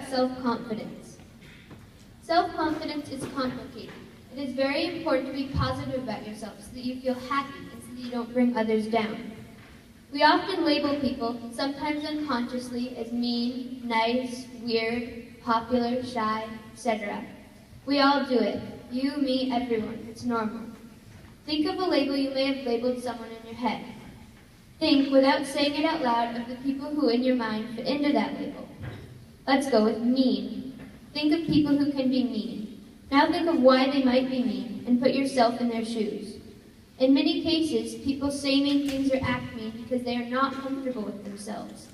self-confidence. Self-confidence is complicated. It is very important to be positive about yourself so that you feel happy and so that you don't bring others down. We often label people, sometimes unconsciously, as mean, nice, weird, popular, shy, etc. We all do it. You, me, everyone. It's normal. Think of a label you may have labeled someone in your head. Think, without saying it out loud, of the people who in your mind fit into that label. Let's go with mean. Think of people who can be mean. Now think of why they might be mean, and put yourself in their shoes. In many cases, people say mean things or act mean because they are not comfortable with themselves.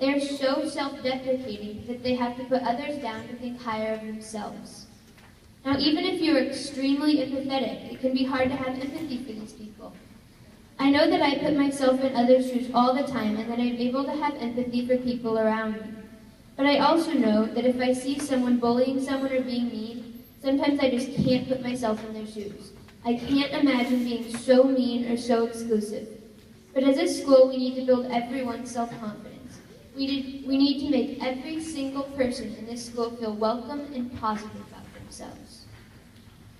They are so self-deprecating that they have to put others down to think higher of themselves. Now, even if you are extremely empathetic, it can be hard to have empathy for these people. I know that I put myself in others' shoes all the time and that I'm able to have empathy for people around me. But I also know that if I see someone bullying someone or being mean, sometimes I just can't put myself in their shoes. I can't imagine being so mean or so exclusive. But as a school, we need to build everyone's self-confidence. We need to make every single person in this school feel welcome and positive about themselves.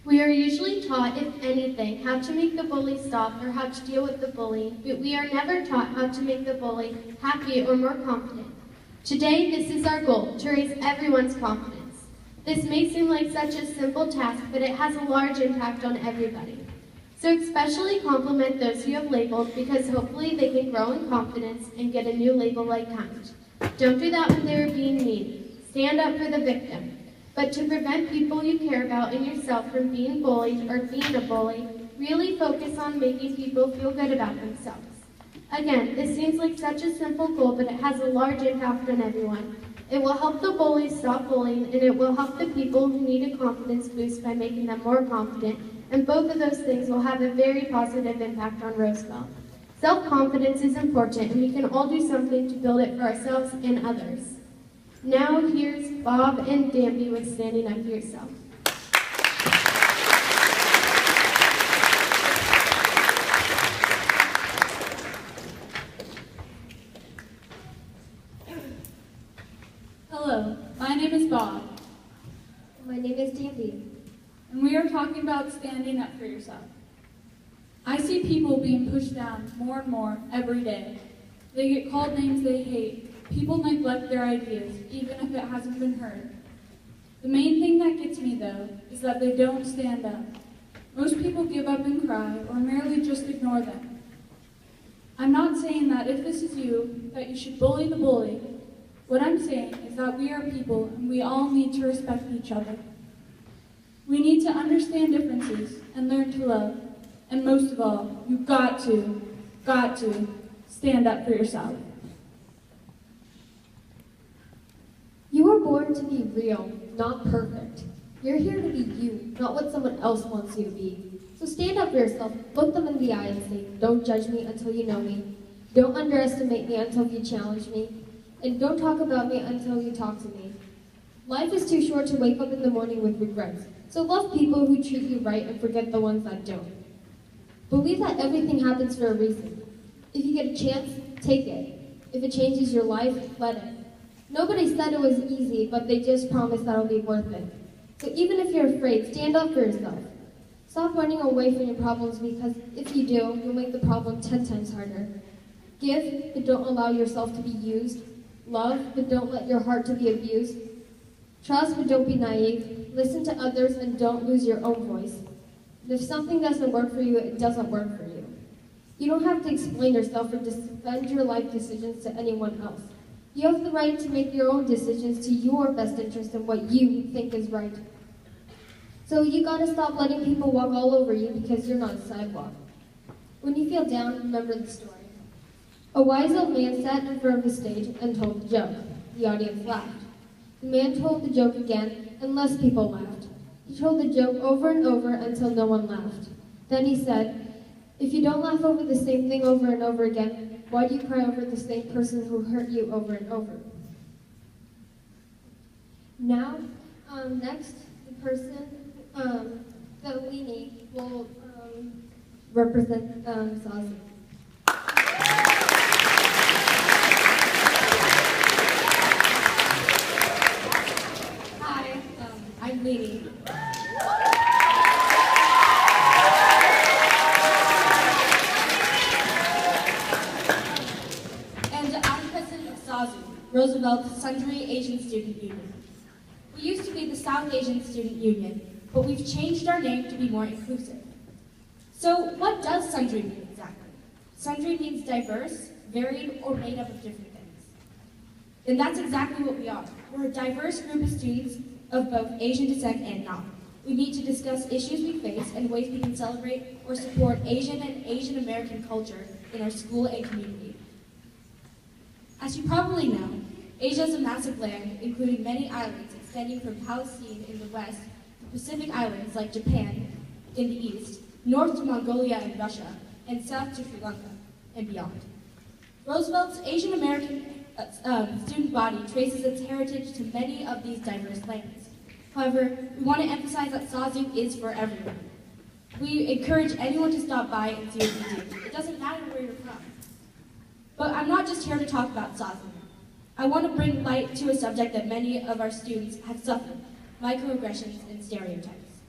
We are usually taught, if anything, how to make the bully stop or how to deal with the bully, but we are never taught how to make the bully happy or more confident. Today, this is our goal, to raise everyone's confidence. This may seem like such a simple task, but it has a large impact on everybody. So especially compliment those you have labeled because hopefully they can grow in confidence and get a new label like kind. Don't do that when they are being mean. Stand up for the victim. But to prevent people you care about and yourself from being bullied or being a bully, really focus on making people feel good about themselves. Again, this seems like such a simple goal, but it has a large impact on everyone. It will help the bullies stop bullying, and it will help the people who need a confidence boost by making them more confident, and both of those things will have a very positive impact on Roseville. Self-confidence is important, and we can all do something to build it for ourselves and others. Now here's Bob and Danby with Standing Up for Yourself. Hello, my name is Bob. My name is Danby. And we are talking about standing up for yourself. I see people being pushed down more and more every day. They get called names they hate. People neglect their ideas, even if it hasn't been heard. The main thing that gets me, though, is that they don't stand up. Most people give up and cry, or merely just ignore them. I'm not saying that if this is you, that you should bully the bully. What I'm saying is that we are people, and we all need to respect each other. We need to understand differences and learn to love. And most of all, you've got to stand up for yourself. You were born to be real, not perfect. You're here to be you, not what someone else wants you to be. So stand up for yourself, look them in the eye and say, don't judge me until you know me. Don't underestimate me until you challenge me. And don't talk about me until you talk to me. Life is too short to wake up in the morning with regrets. So love people who treat you right and forget the ones that don't. Believe that everything happens for a reason. If you get a chance, take it. If it changes your life, let it. Nobody said it was easy, but they just promised that it'll be worth it. So even if you're afraid, stand up for yourself. Stop running away from your problems because if you do, you'll make the problem 10 times harder. Give, but don't allow yourself to be used. Love, but don't let your heart to be abused. Trust, but don't be naive. Listen to others and don't lose your own voice. If something doesn't work for you, it doesn't work for you. You don't have to explain yourself or defend your life decisions to anyone else. You have the right to make your own decisions to your best interest and what you think is right. So you gotta stop letting people walk all over you because you're not a sidewalk. When you feel down, remember the story. A wise old man sat in front of the stage and told the joke. The audience laughed. The man told the joke again, and less people laughed. He told the joke over and over until no one laughed. Then he said, if you don't laugh over the same thing over and over again, why do you cry over the same person who hurt you over and over? Now, next, the person that we need will represent Sazi. Roosevelt Sundry Asian Student Union. We used to be the South Asian Student Union, but we've changed our name to be more inclusive. So what does Sundry mean exactly? Sundry means diverse, varied, or made up of different things. And that's exactly what we are. We're a diverse group of students of both Asian descent and not. We meet to discuss issues we face and ways we can celebrate or support Asian and Asian American culture in our school and community. As you probably know, Asia is a massive land, including many islands extending from Palestine in the west to Pacific islands like Japan in the east, north to Mongolia and Russia, and south to Sri Lanka and beyond. Roosevelt's Asian American student body traces its heritage to many of these diverse lands. However, we want to emphasize that SAWZU is for everyone. We encourage anyone to stop by and see what we do. It doesn't matter where you're from. But I'm not just here to talk about SAWZU. I want to bring light to a subject that many of our students have suffered, microaggressions and stereotypes.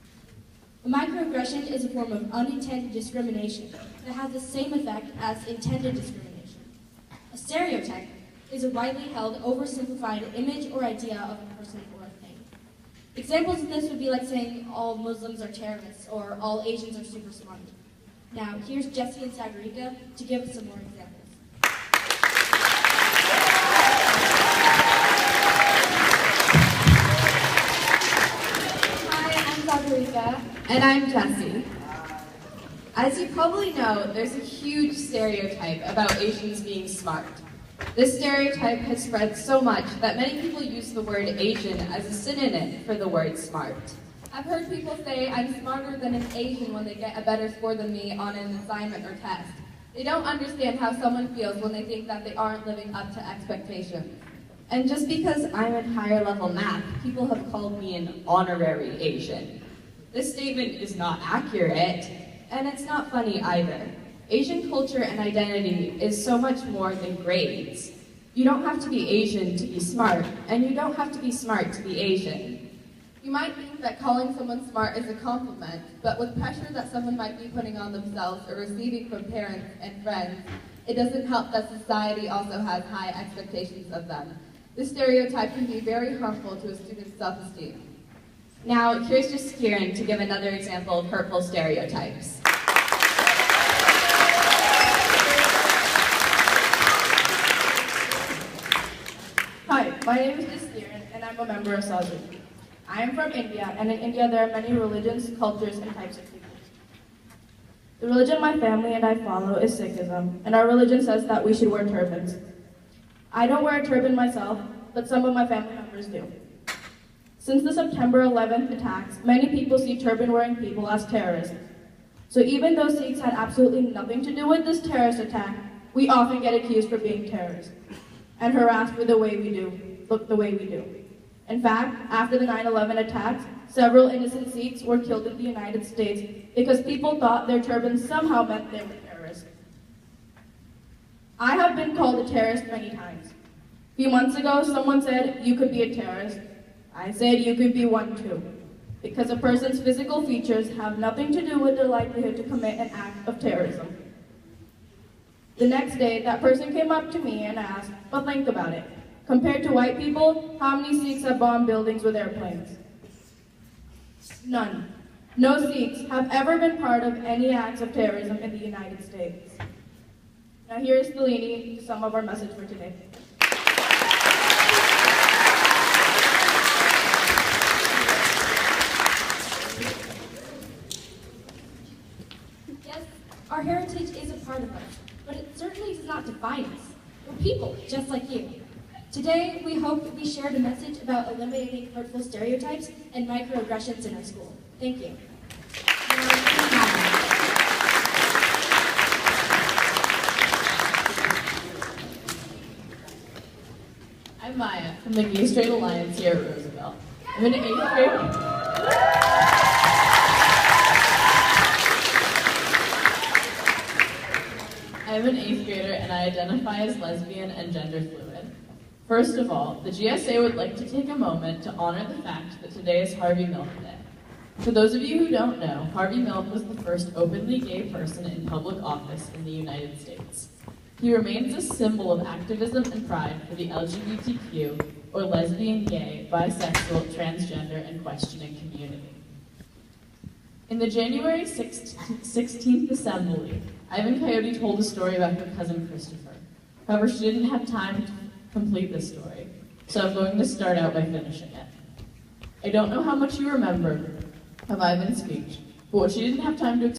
A microaggression is a form of unintended discrimination that has the same effect as intended discrimination. A stereotype is a widely held, oversimplified image or idea of a person or a thing. Examples of this would be like saying all Muslims are terrorists or all Asians are super smart. Now, here's Jesse and Sagarika to give us some more examples. And I'm Jessie. As you probably know, there's a huge stereotype about Asians being smart. This stereotype has spread so much that many people use the word Asian as a synonym for the word smart. I've heard people say I'm smarter than an Asian when they get a better score than me on an assignment or test. They don't understand how someone feels when they think that they aren't living up to expectations. And just because I'm in higher level math, people have called me an honorary Asian. This statement is not accurate, and it's not funny either. Asian culture and identity is so much more than grades. You don't have to be Asian to be smart, and you don't have to be smart to be Asian. You might think that calling someone smart is a compliment, but with pressure that someone might be putting on themselves or receiving from parents and friends, it doesn't help that society also has high expectations of them. This stereotype can be very harmful to a student's self-esteem. Now, here's just Kieran to give another example of hurtful stereotypes. Hi, my name is Kieran, and I'm a member of SAWZU. I am from India, and in India there are many religions, cultures, and types of people. The religion my family and I follow is Sikhism, and our religion says that we should wear turbans. I don't wear a turban myself, but some of my family members do. Since the September 11th attacks, many people see turban-wearing people as terrorists. So even though Sikhs had absolutely nothing to do with this terrorist attack, we often get accused for being terrorists and harassed for the way we look the way we do. In fact, after the 9/11 attacks, several innocent Sikhs were killed in the United States because people thought their turbans somehow meant they were terrorists. I have been called a terrorist many times. A few months ago, someone said, "You could be a terrorist." I said you could be one too, because a person's physical features have nothing to do with their likelihood to commit an act of terrorism. The next day, that person came up to me and asked, "But think about it. Compared to white people, how many Sikhs have bombed buildings with airplanes?" None. No Sikhs have ever been part of any acts of terrorism in the United States. Now here's Stalini, some of our message for today. Our heritage is a part of us, but it certainly does not define us. We're people, just like you. Today, we hope that we shared a message about eliminating hurtful stereotypes and microaggressions in our school. Thank you. I'm Maya from the Gay Straight Alliance here at Roosevelt. I'm an 8th grader. I'm an 8th grader and I identify as lesbian and gender fluid. First of all, the GSA would like to take a moment to honor the fact that today is Harvey Milk Day. For those of you who don't know, Harvey Milk was the first openly gay person in public office in the United States. He remains a symbol of activism and pride for the LGBTQ, or lesbian, gay, bisexual, transgender, and questioning community. In the January 16th Assembly, Ivan Coyote told a story about her cousin Christopher. However, she didn't have time to complete the story, so I'm going to start out by finishing it. I don't know how much you remember of Ivan's speech, but what she didn't have time to